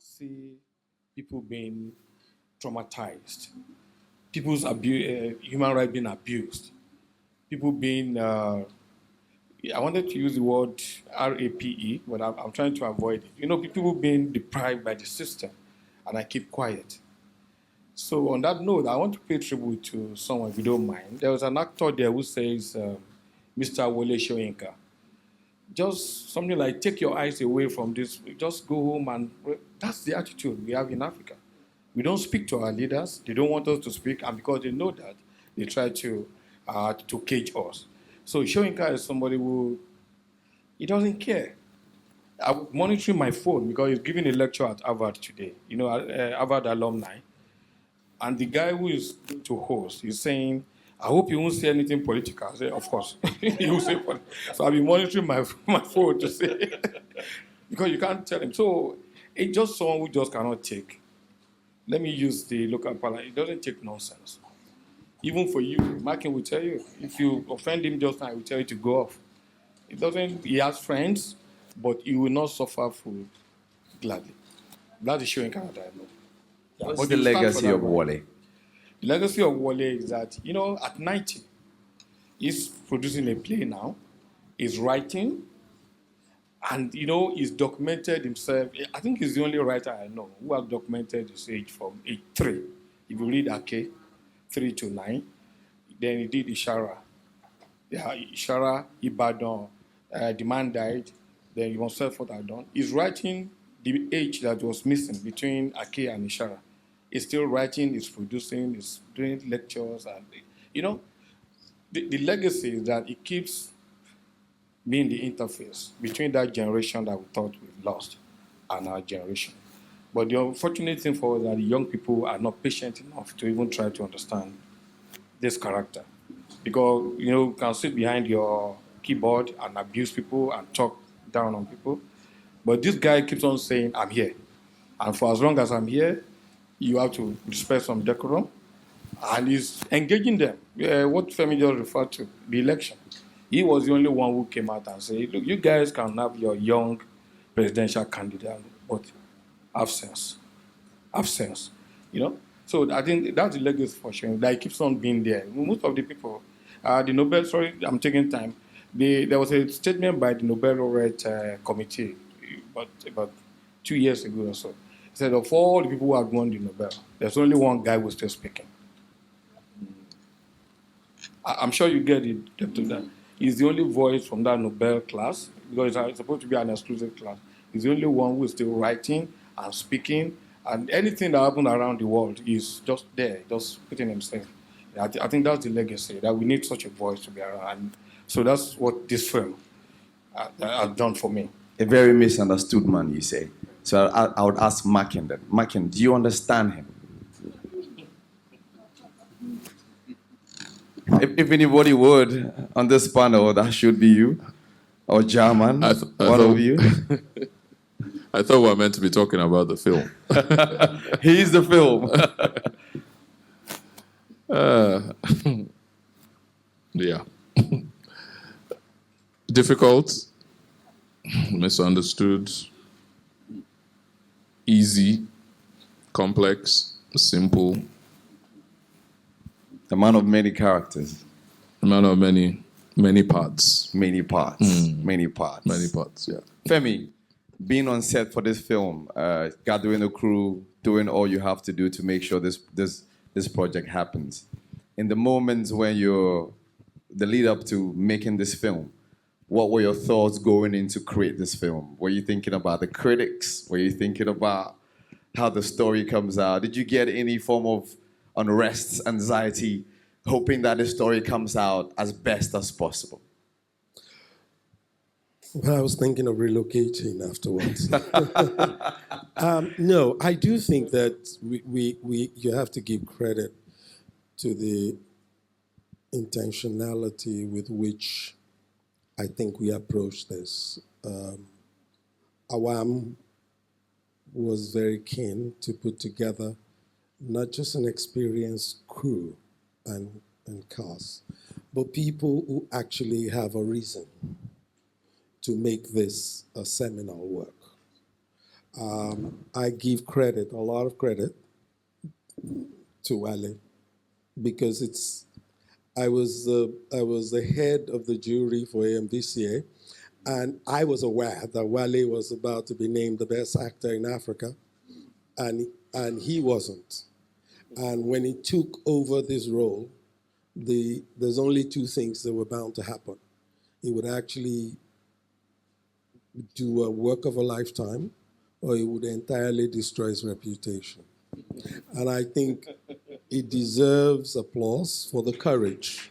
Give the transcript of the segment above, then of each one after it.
see people being traumatized, people's human rights being abused, people being, I wanted to use the word RAPE, but I'm trying to avoid it. People being deprived by the system, and I keep quiet. So on that note, I want to pay tribute to someone, if you don't mind. There was an actor there who says, Mr. Wale Soyinka, just something like take your eyes away from this, just go home, and that's the attitude we have in Africa. We don't speak to our leaders. They don't want us to speak, and because they know that, they try to cage us. So Soyinka is somebody who he doesn't care. I'm monitoring my phone because he's giving a lecture at Harvard today. Harvard alumni. And the guy who is going to host is saying, I hope you won't say anything political. I say, of course. He will say political. So I'll be monitoring my phone to say, because you can't tell him. So it's just someone who just cannot take. Let me use the local parlance. It doesn't take nonsense. Even for you, Makin will tell you, if you offend him just now, he will tell you to go off. He has friends, but he will not suffer for gladly. That is showing Canada, I know. What's the legacy of Wale? The legacy of Wale is that, at 90, he's producing a play now, he's writing, and, he's documented himself. I think he's the only writer I know who has documented his age from age 3. If you read Ake, 3 to 9, then he did Ishara. Yeah, Ishara, Ibadan, the man died, then he was for that done. He's writing the age that was missing between Ake and Ishara. He's still writing, he's producing, he's doing lectures, and the legacy is that it keeps being the interface between that generation that we thought we lost and our generation. But the unfortunate thing for us is that the young people are not patient enough to even try to understand this character. Because, you can sit behind your keyboard and abuse people and talk down on people. But this guy keeps on saying, I'm here. And for as long as I'm here, you have to respect some decorum. And he's engaging them. What Femi just referred to, the election. He was the only one who came out and said, look, you guys can have your young presidential candidate, but have sense. Have sense. So I think that's the legacy for sure. That keeps on being there. Most of the people, the Nobel, sorry, I'm taking time. There was a statement by the Nobel laureate committee about 2 years ago or so. It said of all the people who have won the Nobel, there's only one guy who's still speaking. I'm sure you get it to that. He's the only voice from that Nobel class, because it's supposed to be an exclusive class. He's the only one who is still writing and speaking, and anything that happened around the world is just there, just putting himself. I think that's the legacy, that we need such a voice to be around. And so that's what this film has done for me. A very misunderstood man, you say. So I would ask Makin then. Makin, do you understand him? If anybody would on this panel, that should be you or Jahman, one of you. I thought we were meant to be talking about the film. He's the film. Yeah. Difficult, misunderstood, easy, complex, simple. A man of many characters. A man of many parts. Many parts. Many parts. Many parts, yeah. Femi, being on set for this film, gathering a crew, doing all you have to do to make sure this project happens. In the moments when you're the lead up to making this film, what were your thoughts going in to create this film? Were you thinking about the critics? Were you thinking about how the story comes out? Did you get any form of unrest, anxiety, hoping that the story comes out as best as possible? Well, I was thinking of relocating afterwards. No, I do think that you have to give credit to the intentionality with which I think we approached this. Awam was very keen to put together not just an experienced crew and cast, but people who actually have a reason to make this a seminal work. I give credit, a lot of credit, to Wale because I was the head of the jury for AMVCA, and I was aware that Wale was about to be named the best actor in Africa, and he wasn't. And when he took over this role, there's only two things that were bound to happen. He would actually do a work of a lifetime, or he would entirely destroy his reputation. And I think it deserves applause for the courage.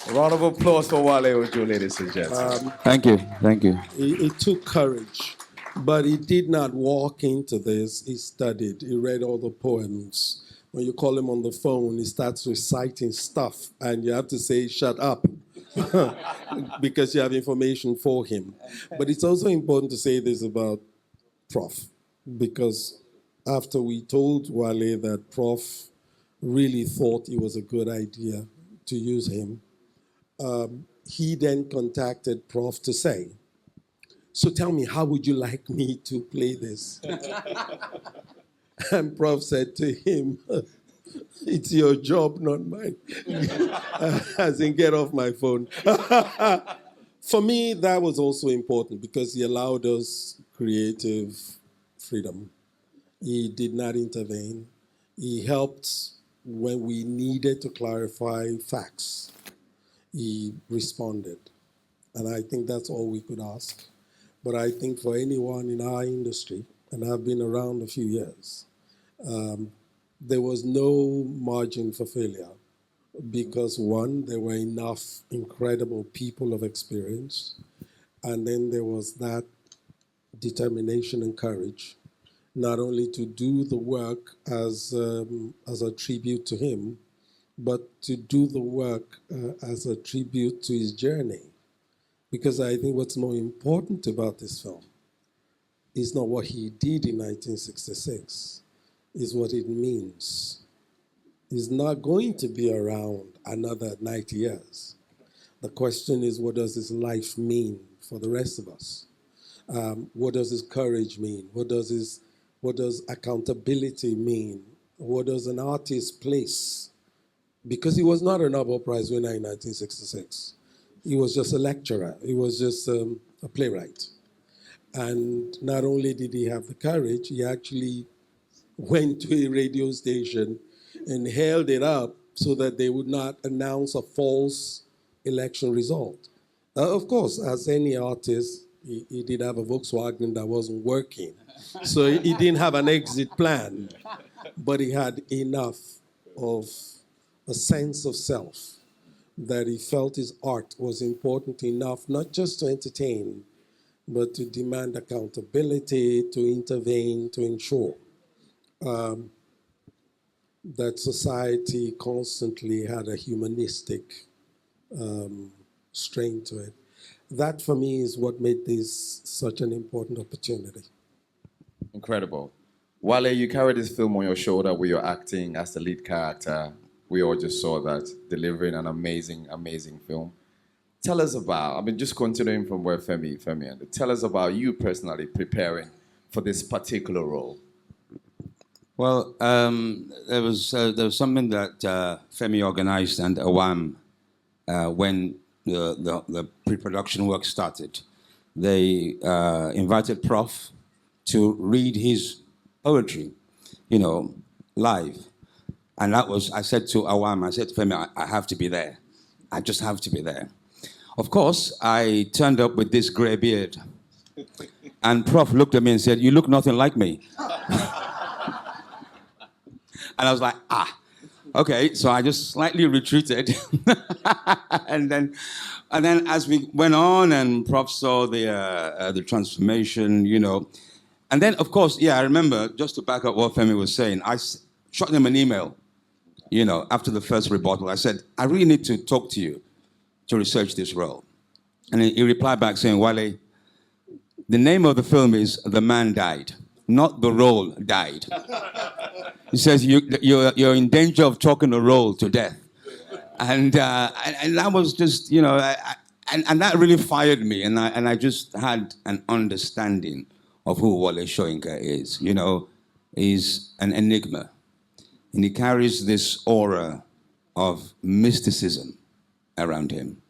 A round of applause for Wale Ojo, ladies and gentlemen. Thank you. Thank you. It took courage, but he did not walk into this. He studied, he read all the poems. When you call him on the phone, he starts reciting stuff, and you have to say, shut up, because you have information for him. But it's also important to say this about Prof, because after we told Wale that Prof really thought it was a good idea to use him, he then contacted Prof to say, so tell me, how would you like me to play this? And Prof said to him, it's your job, not mine. As in, get off my phone. For me, that was also important because he allowed us creative freedom. He did not intervene. He helped when we needed to clarify facts. He responded. And I think that's all we could ask. But I think for anyone in our industry, and I've been around a few years, there was no margin for failure because, one, there were enough incredible people of experience, and then there was that determination and courage, not only to do the work as a tribute to him, but to do the work as a tribute to his journey. Because I think what's more important about this film is not what he did in 1966, is what it means. He's not going to be around another 90 years. The question is, what does his life mean for the rest of us? What does his courage mean? What does accountability mean? What does an artist's place? Because he was not a Nobel Prize winner in 1966. He was just a lecturer. He was just a playwright. And not only did he have the courage, he actually went to a radio station and held it up so that they would not announce a false election result. Of course, as any artist, he did have a Volkswagen that wasn't working. So he didn't have an exit plan, but he had enough of a sense of self that he felt his art was important enough, not just to entertain, but to demand accountability, to intervene, to ensure that society constantly had a humanistic strain to it. That, for me, is what made this such an important opportunity. Incredible. Wale, you carried this film on your shoulder with your acting as the lead character. We all just saw that, delivering an amazing, amazing film. Tell us about, just continuing from where Femi ended, tell us about you personally preparing for this particular role. Well, there was something that Femi organized and Awam when the pre-production work started. They invited Prof to read his poetry, live. And that was, I said to Awam, I said to Femi, I have to be there. I just have to be there. Of course, I turned up with this gray beard. And Prof looked at me and said, you look nothing like me. And I was like, okay. So I just slightly retreated. and then as we went on and Prof saw the transformation, And then, of course, I remember, just to back up what Femi was saying, I shot him an email, after the first rebuttal. I said, I really need to talk to you to research this role. And he replied back saying, Wale, the name of the film is The Man Died, not The Role Died. He says, you're in danger of choking the role to death. And that was just, and that really fired me. And I just had an understanding of who Wale Soyinka is. You know, he's an enigma. And he carries this aura of mysticism around him.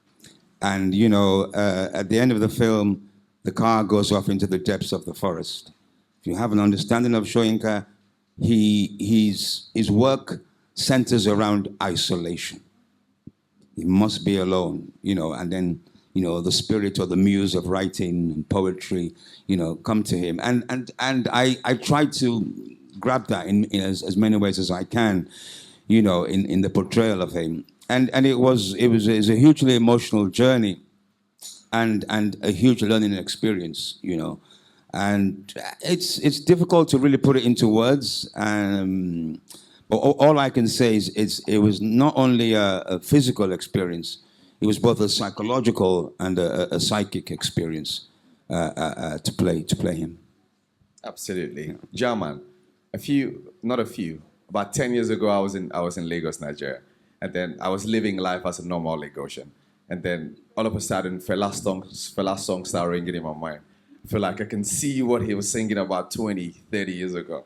And, you know, at the end of the film, the car goes off into the depths of the forest. If you have an understanding of Soyinka, his work centers around isolation. He must be alone, you know, and then, you know, the spirit or the muse of writing and poetry, you know, come to him. And I try to grab that in as many ways as I can, you know, in the portrayal of him. And it was a hugely emotional journey and a huge learning experience, you know. And it's difficult to really put it into words. But all I can say is it was not only a physical experience, it was both a psychological and a psychic experience to play him. Absolutely. Jahman, about 10 years ago, I was in Lagos, Nigeria. And then I was living life as a normal Lagosian. And then all of a sudden, Fela's song started ringing in my mind. I feel like I can see what he was singing about 20, 30 years ago.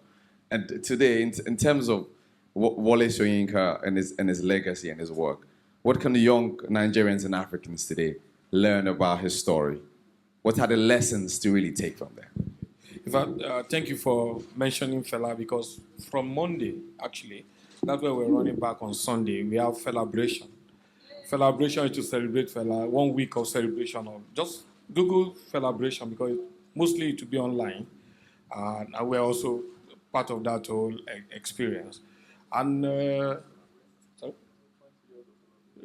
And today, in terms of Wale Soyinka and his legacy and his work, what can the young Nigerians and Africans today learn about his story? What are the lessons to really take from there? In fact, thank you for mentioning Fela, because from Monday, actually, that's where we're running back on Sunday. We have Felabration. Felabration is to celebrate Fela, 1 week of celebration. Of just Google Felabration, because mostly it will be online. And we're also part of that whole experience. And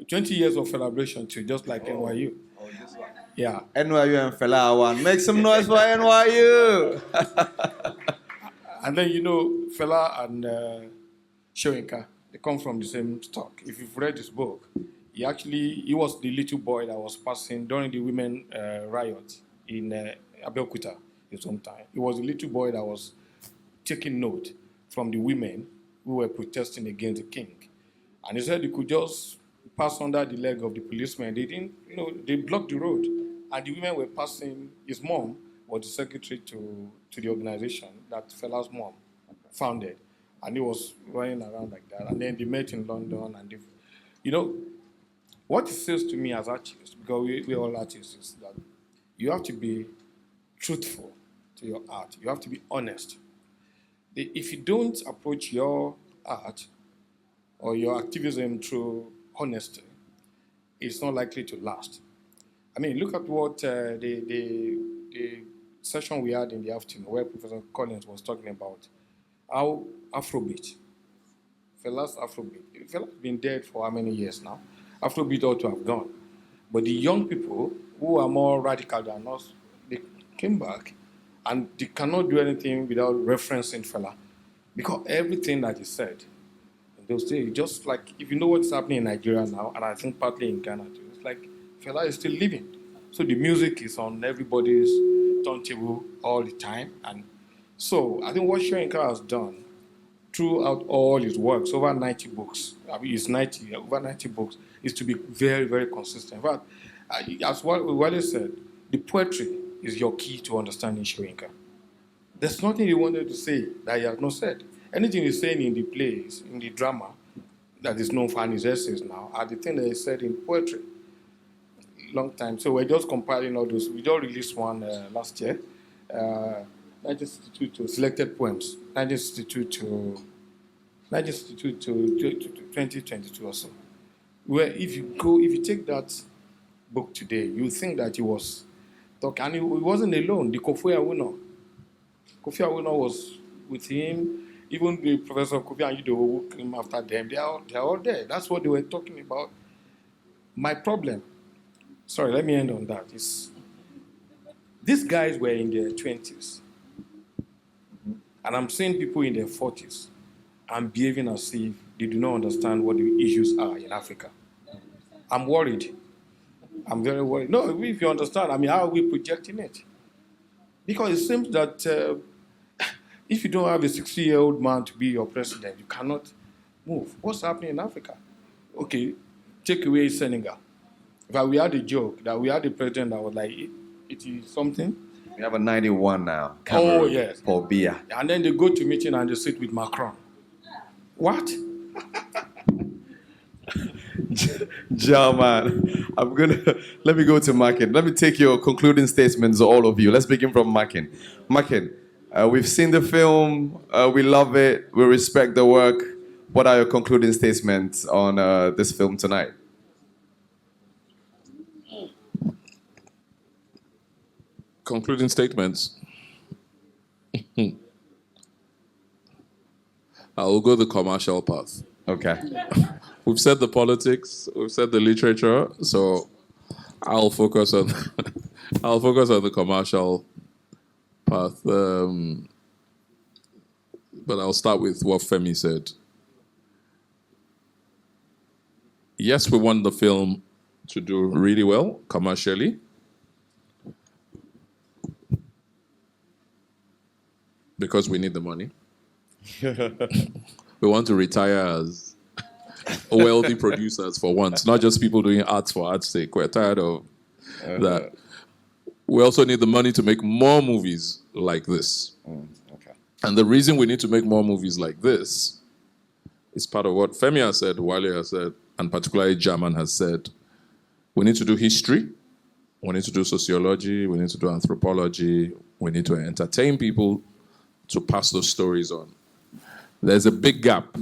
20 years of celebration too, just like NYU. Yeah. NYU and Fela one. Make some noise for NYU. And then, you know, Fela and Soyinka, they come from the same stock. If you've read his book, he was the little boy that was passing during the women riot in Abeokuta at some time. He was the little boy that was taking note from the women who were protesting against the king. And he said he could just pass under the leg of the policemen. They didn't, you know, they blocked the road. And the women were passing. His mom was the secretary to the organization that Fela's mom founded. And he was running around like that. And then they met in London. And they, you know, what it says to me as artists, because we're all artists, is that you have to be truthful to your art. You have to be honest. If you don't approach your art or your activism through honesty, it's not likely to last. I mean, look at what the session we had in the afternoon, where Professor Collins was talking about how Afrobeat, Fela's Afrobeat, Fela's been dead for how many years now? Afrobeat ought to have gone. But the young people who are more radical than us, they came back and they cannot do anything without referencing Fela. Because everything that he said in those days, just like if you know what's happening in Nigeria now, and I think partly in Ghana too, it's like Fela is still living. So the music is on everybody's turntable all the time. And so I think what Soyinka has done throughout all his works, over 90 books, over 90 books, is to be very, very consistent. In fact, as Wale said, the poetry is your key to understanding Soyinka. There's nothing he wanted to say that he has not said. Anything he's saying in the plays, in the drama, that is known for his essays now, are the things that he said in poetry. Long time. So we're just compiling all those. We just released one last year, 1962 to selected poems, 1962 to 2022 or so. Where if you take that book today, you think that he was talking, and he wasn't alone. The Kofi Awuno was with him. Even the Professor Kofi and Yudo who came after them, they are all there. That's what they were talking about. My problem, sorry, let me end on that, is these guys were in their 20s. And I'm seeing people in their 40s and behaving as if they do not understand what the issues are in Africa. I'm worried. I'm very worried. No, if you understand, I mean, how are we projecting it? Because it seems that if you don't have a 60-year-old man to be your president, you cannot move. What's happening in Africa? Okay, take away Senegal. In fact, we had a joke that we had a president that was like 80 something, We have a 91 now. Oh, Cameroon, yes. Paul Biya. And then they go to meeting and they sit with Macron. What? Jahman, let me go to Makin. Let me take your concluding statements, all of you. Let's begin from Makin. Makin, we've seen the film. We love it. We respect the work. What are your concluding statements on this film tonight? Concluding statements. I will go the commercial path. Okay. We've said the politics, we've said the literature, so I'll focus on the commercial path. But I'll start with what Femi said. Yes, we want the film to do really well commercially. Because we need the money. We want to retire as wealthy producers for once, not just people doing arts for art's sake. We're tired of that. We also need the money to make more movies like this. Okay. And the reason we need to make more movies like this is part of what Femi has said, Wale has said, and particularly Jahman has said. We need to do history. We need to do sociology. We need to do anthropology. We need to entertain people to pass those stories on. There's a big gap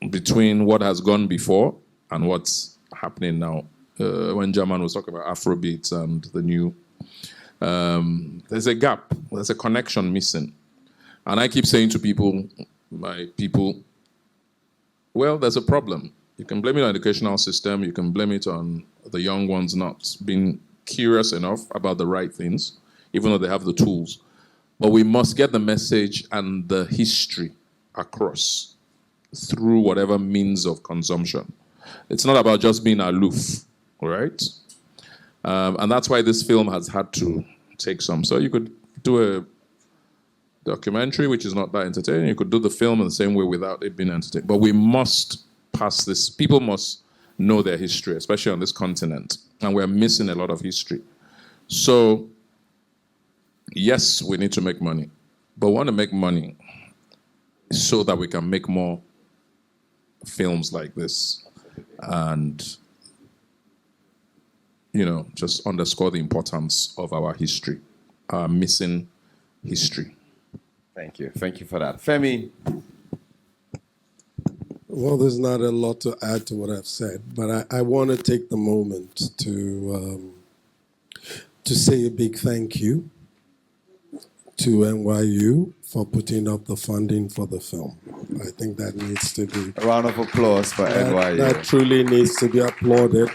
between what has gone before and what's happening now. When Jahman was talking about Afrobeats and the new, there's a gap. There's a connection missing. And I keep saying to people, my people, well, there's a problem. You can blame it on the educational system. You can blame it on the young ones not being curious enough about the right things, even though they have the tools. But we must get the message and the history across through whatever means of consumption. It's not about just being aloof, right? And that's why this film has had to take some. So you could do a documentary, which is not that entertaining. You could do the film in the same way without it being entertaining. But we must pass this. People must know their history, especially on this continent. And we're missing a lot of history. So yes, we need to make money, but we want to make money so that we can make more films like this and, just underscore the importance of our history, our missing history. Thank you. Thank you for that. Femi. Well, there's not a lot to add to what I've said, but I want to take the moment to say a big thank you to NYU for putting up the funding for the film. I think that needs to be... A round of applause for NYU. That truly needs to be applauded.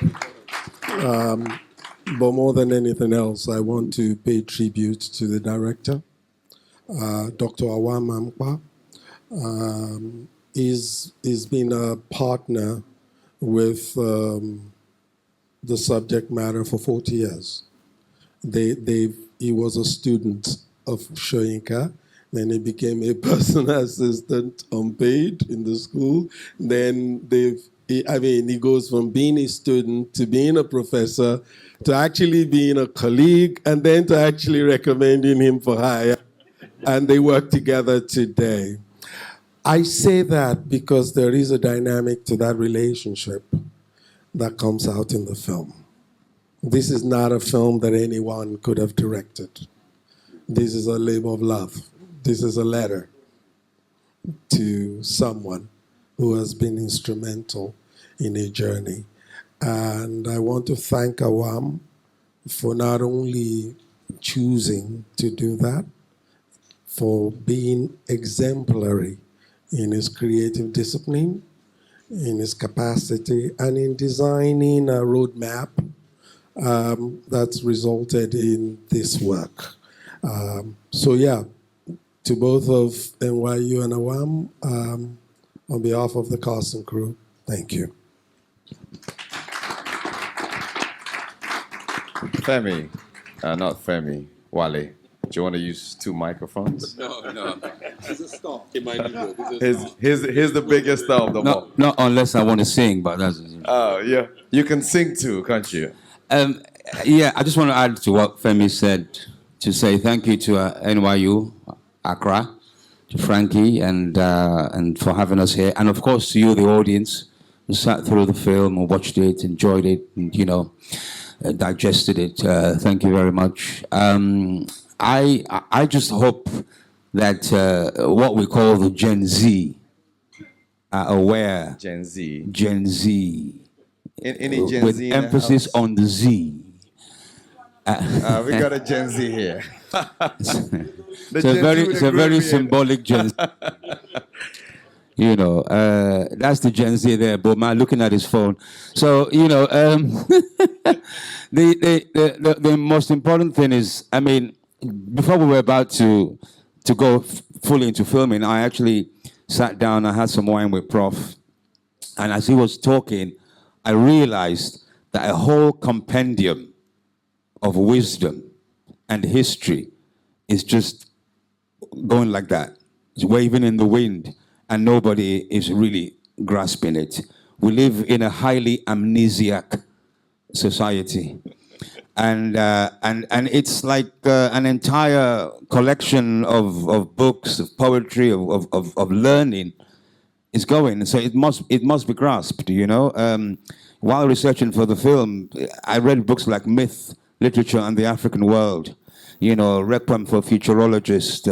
But more than anything else, I want to pay tribute to the director, Dr. Awam Ampah. He's been a partner with the subject matter for 40 years. He was a student of Soyinka, then he became a personal assistant unpaid in the school. Then he goes from being a student to being a professor to actually being a colleague and then to actually recommending him for hire. And they work together today. I say that because there is a dynamic to that relationship that comes out in the film. This is not a film that anyone could have directed. This is a labor of love. This is a letter to someone who has been instrumental in a journey. And I want to thank Awam for not only choosing to do that, for being exemplary in his creative discipline, in his capacity, and in designing a roadmap that's resulted in this work. To both of NYU and Awam, on behalf of the cast and crew, thank you. Femi, not Femi, Wale. Do you want to use 2 microphones? No. As a star. Here's the biggest star of them all. Not unless I want to sing, but that's... Oh, yeah. You can sing too, can't you? I just want to add to what Femi said to say thank you to NYU, Accra, to Frankie, and for having us here, and of course to you, the audience, who sat through the film and watched it, enjoyed it, and digested it. Thank you very much. I just hope that what we call the Gen Z are aware. Gen Z. Gen Z. Any Gen with Z in the emphasis house? on the Z. We got a Gen Z here. It's a very symbolic Gen Z. That's the Gen Z there, but man looking at his phone. So, the most important thing is, I mean, before we were about to go fully into filming, I actually sat down, I had some wine with Prof. And as he was talking, I realized that a whole compendium of wisdom and history is just going like that. It's waving in the wind, and nobody is really grasping it. We live in a highly amnesiac society. And it's like an entire collection of books, of poetry, of learning is going. So it must be grasped, While researching for the film, I read books like Myth, Literature and the African World, Requiem for Futurologist,